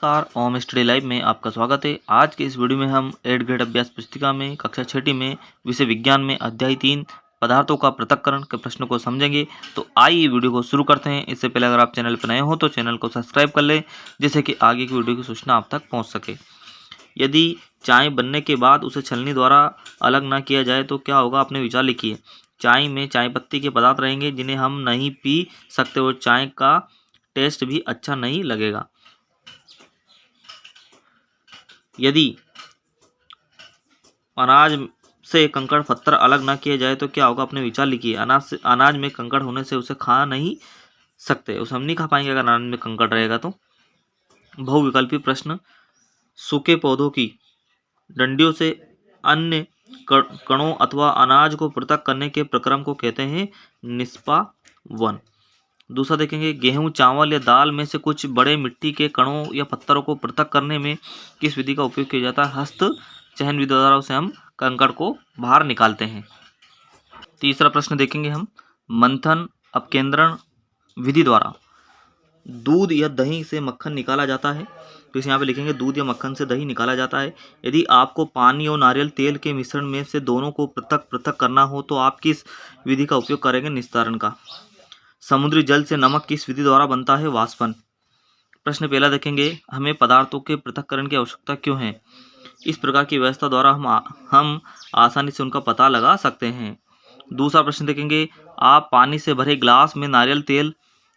नमस्कार, ओम study live में आपका स्वागत है। आज के इस वीडियो में हम 8th ग्रेड अभ्यास पुस्तिका में कक्षा 6ठी में विषय विज्ञान में अध्याय 3 पदार्थों का पृथक्करण के प्रश्नों को समझेंगे। तो आइए वीडियो को शुरू करते हैं। इससे पहले अगर आप चैनल पर नए हो तो चैनल को सब्सक्राइब कर लें, जिससे कि आगे की वीडियो की सूचना आप तक पहुँच सके। यदि चाय बनने के बाद उसे छलनी द्वारा अलग न किया जाए तो क्या होगा, अपने विचार लिखिए। चाय में चाय पत्ती के पदार्थ रहेंगे जिन्हें हम नहीं पी सकते और चाय का टेस्ट भी अच्छा नहीं लगेगा। यदि अनाज से कंकड़ पत्थर अलग ना किया जाए तो क्या होगा, अपने विचार लिखिए। अनाज में कंकड़ होने से उसे खा नहीं सकते, उसे हम नहीं खा पाएंगे अगर अनाज में कंकड़ रहेगा तो। बहुविकल्पी प्रश्न। सूखे पौधों की डंडियों से अन्य कणों अथवा अनाज को पृथक करने के प्रक्रम को कहते हैं निष्पावन। दूसरा देखेंगे, गेहूं, चावल या दाल में से कुछ बड़े मिट्टी के कणों या पत्थरों को पृथक करने में किस विधि का उपयोग किया जाता है? हस्त चयन विधि द्वारा उसे हम कंकड़ को बाहर निकालते हैं। तीसरा प्रश्न देखेंगे हम, मंथन अपकेंद्रण विधि द्वारा दूध या दही से मक्खन निकाला जाता है। तो इसे यहाँ पे लिखेंगे, दूध या मक्खन से दही निकाला जाता है। यदि आपको पानी और नारियल तेल के मिश्रण में से दोनों को पृथक पृथक करना हो तो आप किस विधि का उपयोग करेंगे? निस्तारण का। समुद्री जल से नमक किस विधि द्वारा बनता है? वाष्पन। प्रश्न पहला देखेंगे, हमें पदार्थों के पृथक्करण की आवश्यकता क्यों है? इस प्रकार की व्यवस्था द्वारा हम आसानी से उनका पता लगा सकते हैं। दूसरा प्रश्न देखेंगे, आप पानी से भरे ग्लास में नारियल तेल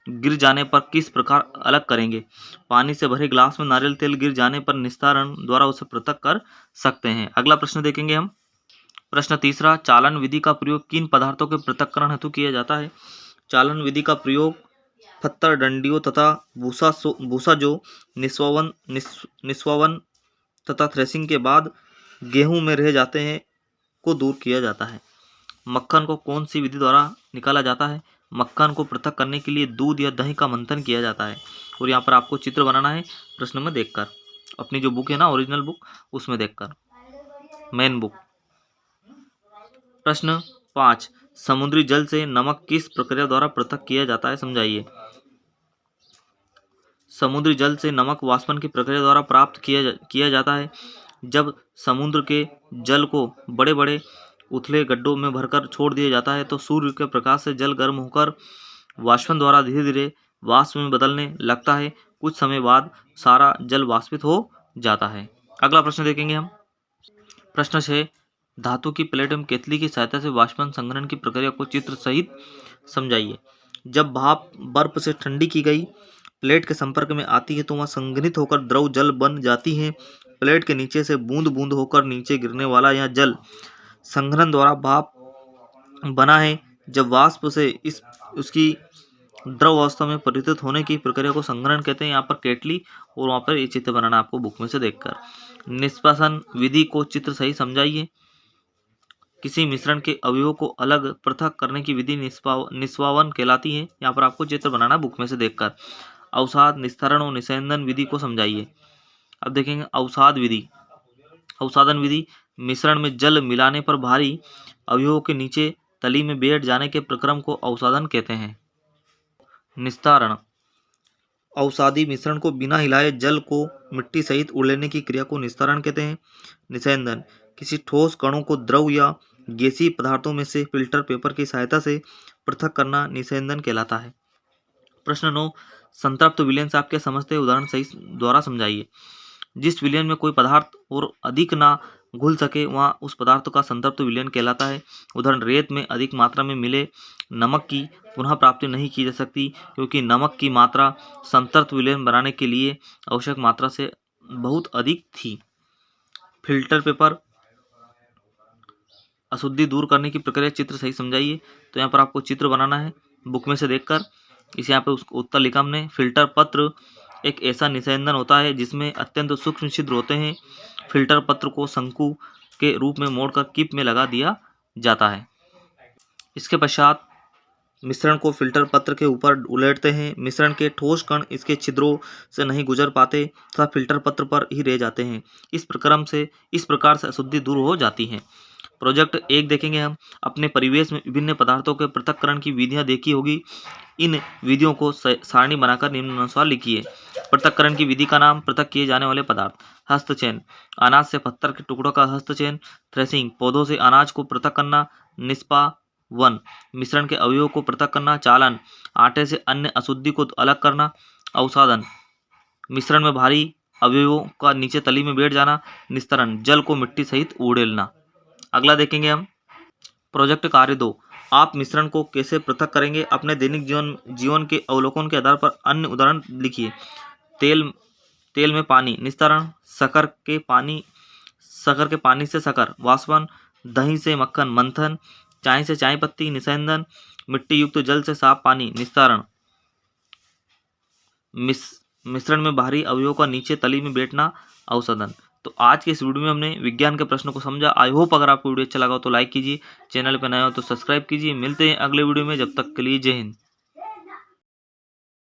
गिर जाने पर किस प्रकार अलग करेंगे? पानी से भरे ग्लास में नारियल तेल गिर जाने पर निस्तारण द्वारा उसे पृथक कर सकते हैं। अगला प्रश्न देखेंगे हम, प्रश्न तीसरा, चालन विधि का प्रयोग किन पदार्थों के पृथक्करण हेतु किया जाता है? चालन विधि का प्रयोग पत्थर, डंडियों तथा भूसा जो निस्वावन तथा थ्रेसिंग के बाद गेहूं में रह जाते हैं को दूर किया जाता है। मक्खन को कौन सी विधि द्वारा निकाला जाता है? मक्खन को पृथक करने के लिए दूध या दही का मंथन किया जाता है। और यहाँ पर आपको चित्र बनाना है प्रश्न में देखकर, अपनी जो बुक है ना ओरिजिनल बुक, उसमें देखकर, मेन बुक। प्रश्न 5, समुद्री जल से नमक किस प्रक्रिया द्वारा पृथक किया जाता है? समझाइए। समुद्री जल से नमक वाष्पन की प्रक्रिया द्वारा प्राप्त किया जाता है। जब समुद्र के जल को बड़े बड़े उथले गड्ढों में भरकर छोड़ दिया जाता है तो सूर्य के प्रकाश से जल गर्म होकर वाष्पन द्वारा धीरे धीरे वाष्प में बदलने लगता है। कुछ समय बाद सारा जल वाष्पित हो जाता है। अगला प्रश्न देखेंगे हम, प्रश्न 6, धातु की प्लेट एवं केतली की सहायता से वाष्पन संग्रहण की प्रक्रिया को चित्र सहित समझाइए। जब भाप बर्फ से ठंडी की गई प्लेट के संपर्क में आती है तो वह संघनित होकर द्रव जल बन जाती है। प्लेट के नीचे से बूंद बूंद होकर नीचे गिरने वाला यह जल संघनन द्वारा भाप बना है। जब वाष्प से उसकी द्रव अवस्था में परिवर्तित होने की प्रक्रिया को संघनन कहते हैं। यहाँ पर केटली और वहाँ पर ये चित्र बनाना आपको बुक में से देखकर। निष्पासन विधि को चित्र सही समझाइए। किसी मिश्रण के अवयवों को अलग पृथक करने की विधि निष्पावन कहलाती है। यहाँ पर आपको चित्र बनाना बुक में से देखकर। अवसाद, निस्तारण और निस्यंदन विधि को समझाइए। अब देखेंगे अवसाद विधि। अवसादन विधि मिश्रण में जल मिलाने पर भारी अवयवों के नीचे तली में बैठ जाने के प्रक्रम को अवसादन कहते हैं। निस्तारण, अवसादी मिश्रण को बिना हिलाए जल को मिट्टी सहित उड़ लेने की क्रिया को निस्तारण कहते हैं। निस्यंदन, किसी ठोस कणों को द्रव या गैसीय पदार्थों में से फिल्टर पेपर की सहायता से पृथक करना निस्यंदन कहलाता है। प्रश्न 9, संतृप्त विलयन से आप क्या समझते हैं? उदाहरण सही द्वारा समझाइए। जिस विलयन में कोई पदार्थ और अधिक ना घुल सके वहाँ उस पदार्थ का संतृप्त विलयन कहलाता है। उदाहरण, रेत में अधिक मात्रा में मिले नमक की पुनः प्राप्ति नहीं की जा सकती क्योंकि नमक की मात्रा संतृप्त विलयन बनाने के लिए आवश्यक मात्रा से बहुत अधिक थी। फिल्टर पेपर अशुद्धि दूर करने की प्रक्रिया चित्र सही समझाइए। तो यहाँ पर आपको चित्र बनाना है बुक में से देखकर। इसे यहाँ पे उसको उत्तर लिखा हमने। फिल्टर पत्र एक ऐसा निस्यंदन होता है जिसमें अत्यंत सूक्ष्म छिद्र होते हैं। फिल्टर पत्र को शंकु के रूप में मोड़कर किप में लगा दिया जाता है। इसके पश्चात मिश्रण को फिल्टर पत्र के ऊपर उलटते हैं। मिश्रण के ठोस कण इसके छिद्रों से नहीं गुजर पाते तथा फिल्टर पत्र पर ही रह जाते हैं। इस प्रकार से अशुद्धि दूर हो जाती है। प्रोजेक्ट 1 देखेंगे हम। अपने परिवेश में विभिन्न पदार्थों के पृथक्करण की विधियां देखी होगी। इन विधियों को सारणी बनाकर निम्नानुसार लिखिए। पृथक्करण की विधि का नाम, पृथक किए जाने वाले पदार्थ। हस्तचयन, अनाज से पत्थर के टुकड़ों का हस्तचयन। थ्रेसिंग, पौधों से अनाज को पृथक करना। निष्पावन, मिश्रण के अवयवों को पृथक करना। चालन, आटे से अन्य अशुद्धि को अलग करना। अवसादन, मिश्रण में भारी अवयवों का नीचे तली में बैठ जाना। निस्तरण, जल को मिट्टी सहित उड़ेलना। अगला देखेंगे हम प्रोजेक्ट कार्य 2। आप मिश्रण को कैसे पृथक करेंगे? अपने दैनिक जीवन के अवलोकन के आधार पर अन्य उदाहरण लिखिए। तेल में पानी, निस्तारण। शक्कर के पानी से शक्कर, वाष्पन। दही से मक्खन, मंथन। चाय से चाय पत्ती, निस्यंदन। मिट्टी युक्त जल से साफ पानी, निस्तारण। मिश्रण में भारी अवयवों का नीचे तली में बैठना, अवसादन। तो आज के इस वीडियो में हमने विज्ञान के प्रश्नों को समझा। आई होप अगर आपको वीडियो अच्छा लगा हो तो लाइक कीजिए, चैनल पर नए हो तो सब्सक्राइब कीजिए। मिलते हैं अगले वीडियो में, जब तक के लिए जय हिंद।